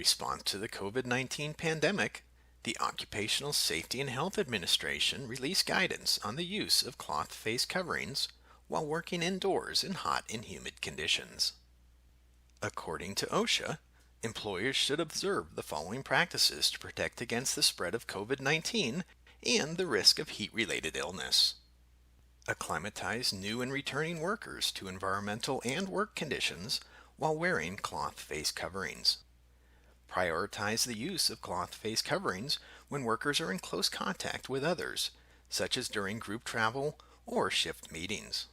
response to the COVID-19 pandemic, the Occupational Safety and Health Administration released guidance on the use of cloth face coverings while working indoors in hot and humid conditions. According to OSHA, employers should observe the following practices to protect against the spread of COVID-19 and the risk of heat-related illness. Acclimatize new and returning workers to environmental and work conditions while wearing cloth face coverings. Prioritize the use of cloth face coverings when workers are in close contact with others, such as during group travel or shift meetings.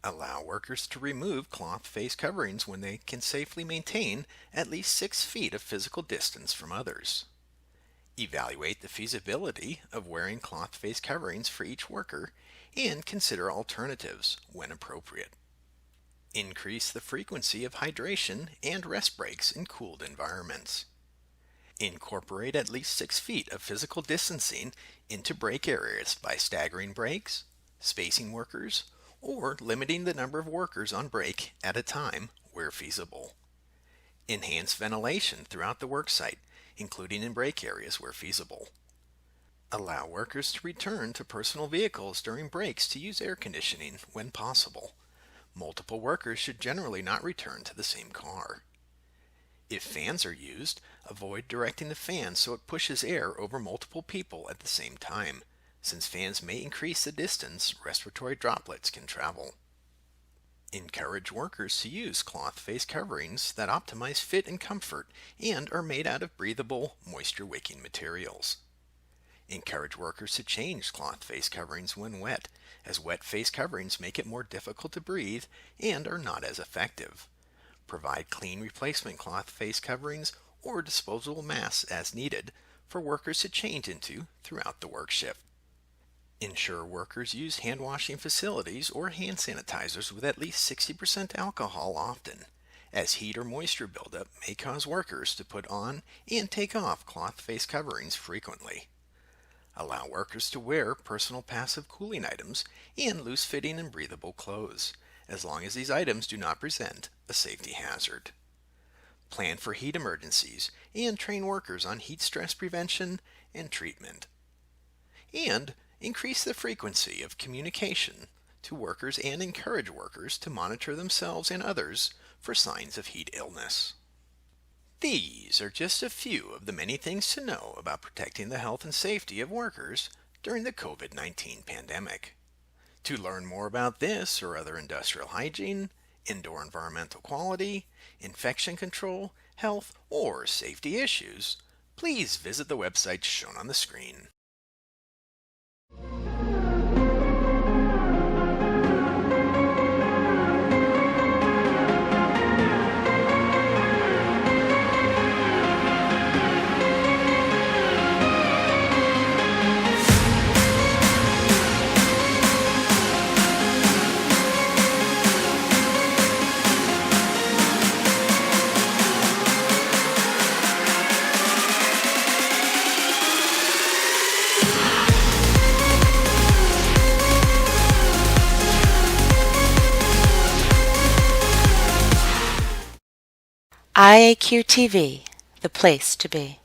Allow workers to remove cloth face coverings when they can safely maintain at least 6 feet of physical distance from others. Evaluate the feasibility of wearing cloth face coverings for each worker and consider alternatives when appropriate. Increase the frequency of hydration and rest breaks in cooled environments. Incorporate at least 6 feet of physical distancing into break areas by staggering breaks, spacing workers, or limiting the number of workers on break at a time where feasible. Enhance ventilation throughout the worksite, including in break areas where feasible. Allow workers to return to personal vehicles during breaks to use air conditioning when possible. Multiple workers should generally not return to the same car. If fans are used, avoid directing the fan so it pushes air over multiple people at the same time, since fans may increase the distance respiratory droplets can travel. Encourage workers to use cloth face coverings that optimize fit and comfort and are made out of breathable, moisture-wicking materials. Encourage workers to change cloth face coverings when wet, as wet face coverings make it more difficult to breathe and are not as effective. Provide clean replacement cloth face coverings or disposable masks as needed for workers to change into throughout the work shift. Ensure workers use hand washing facilities or hand sanitizers with at least 60% alcohol often, as heat or moisture buildup may cause workers to put on and take off cloth face coverings frequently. Allow workers to wear personal passive cooling items and loose-fitting and breathable clothes, as long as these items do not present a safety hazard. Plan for heat emergencies and train workers on heat stress prevention and treatment. And increase the frequency of communication to workers and encourage workers to monitor themselves and others for signs of heat illness. These are just a few of the many things to know about protecting the health and safety of workers during the COVID-19 pandemic. To learn more about this or other industrial hygiene, indoor environmental quality, infection control, health, or safety issues, please visit the website shown on the screen. IAQ TV, the place to be.